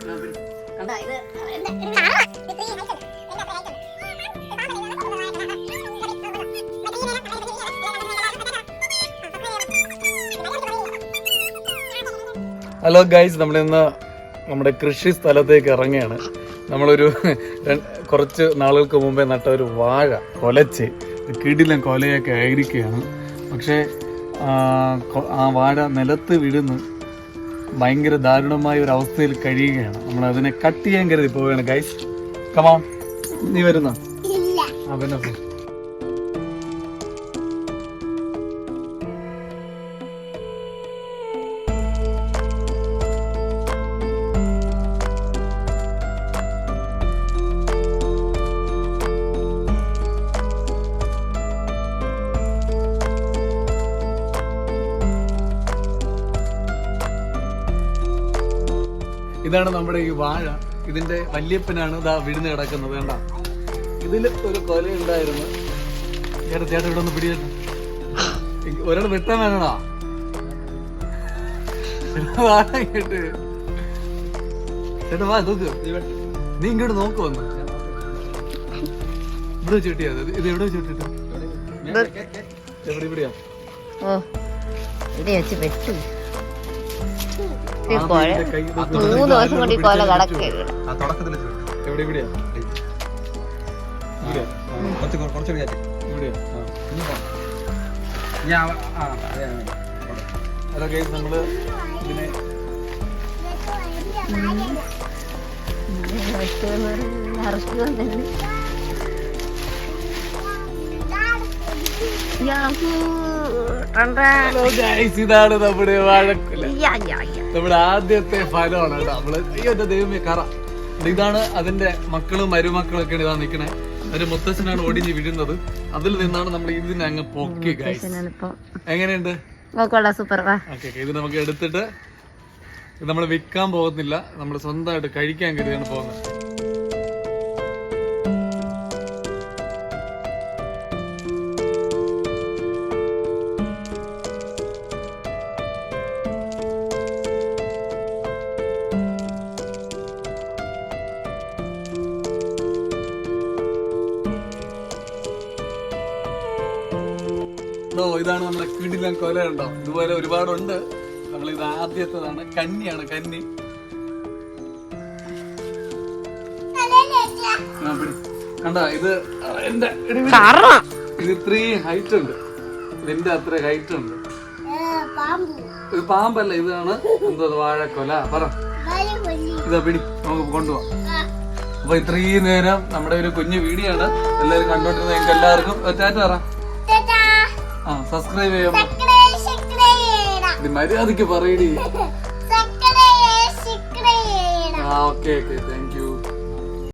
Hello guys, നമ്മളിന്ന് നമ്മുടെ കൃഷി സ്ഥലത്തേക്ക് ഇറങ്ങിയാണ്. നമ്മളൊരു കുറച്ച് നാളുകൾക്ക് മുമ്പേ നട്ട ഒരു വാഴ കൊലച്ച് കിടിലൻ കൊലയൊക്കെ ആയിരിക്കുകയാണ്. പക്ഷേ ആ വാഴ നിലത്ത് വീഴുന്നു ഭയങ്കര ദാരുണമായ ഒരു അവസ്ഥയിൽ കഴിയുകയാണ്. നമ്മൾ അതിനെ കട്ട് ചെയ്യാൻ കരുതി പോവുകയാണ്. ഗൈസ് കമോൺ, നീ വരുന്നോ? പിന്നെ ഇതാണ് നമ്മുടെ ഈ വാഴ. ഇതിന്റെ വല്യപ്പനാണ് ഇതാ വിഴുന്ന് കിടക്കുന്നത്. വേണ്ട, ഇതിൽ ഒരു കൊല ഉണ്ടായിരുന്നു. ചേട്ടാ ഇവിടെ ഒന്ന് പിടിച്ച ഒരാൾ വെട്ടാൻ വേണടാ. കേട്ട് ചേട്ടാ വാ നോക്ക്, നീ ഇങ്ങോട്ട് നോക്ക് വന്ന്. ഇവിടെ വെച്ച് കിട്ടിയാ ഇത് എവിടെ വെച്ച് കിട്ടിട്ട് ഇവിടെയാ വെച്ചു. 3 ദിവസം കൊണ്ട് ഈ കൊല കടക്കരുത്. നമ്മള് ഇതിനെ ഇതാണ് നമ്മുടെ വാഴക്കുല. നമ്മുടെ ആദ്യത്തെ ഫലമാണ് കേട്ടോ. നമ്മള് അയ്യോ എന്റെ ദൈവമേ കറ. ഇതാണ് അതിന്റെ മക്കളും മരുമക്കളും ഒക്കെയാണ് ഇതാ നിക്കണേ. ഒരു മുത്തച്ഛനാണ് ഒടിഞ്ഞ് വീഴുന്നത്. അതിൽ നിന്നാണ് നമ്മൾ ഇതിനെ അങ്ങ് പൊക്കി. എങ്ങനെയുണ്ട്? സൂപ്പർ. ഇത് നമുക്ക് എടുത്തിട്ട് ഇത് നമ്മൾ വിൽക്കാൻ പോകുന്നില്ല, നമ്മൾ സ്വന്തമായിട്ട് കഴിക്കാൻ കരുതിയാണ് പോകുന്നത്. ഇതാണ് നമ്മുടെ കിടിലൻ കൊല. ഉണ്ടോ? ഇതുപോലെ ഒരുപാടുണ്ട്. നമ്മൾ ഇത് ആദ്യത്തേതാണ്. കന്നിയാണ്, കന്നി. കണ്ട, ഇത് എന്റെ ഇത് ഇത്രയും ഹൈറ്റ് ഉണ്ട്. ഇതിന്റെ അത്ര ഹൈറ്റ് ഉണ്ട്. ഇത് പാമ്പല്ല, ഇതാണ് എന്തോ വാഴക്കൊല. പറ, ഇതാ പിടി, നമുക്ക് കൊണ്ടുപോവാം. അപ്പൊ ഇത്രയും നേരം നമ്മുടെ ഒരു കുഞ്ഞു വീഡിയോ ആണ് എല്ലാവരും കണ്ടോണ്ടിരുന്നത്. നിങ്ങൾക്ക് എല്ലാവർക്കും ടാറ്റ പറ. സബ്സ്ക്രൈബ് ചെയ്യാം. മര്യാദക്ക് പറയടി. ഓക്കെ.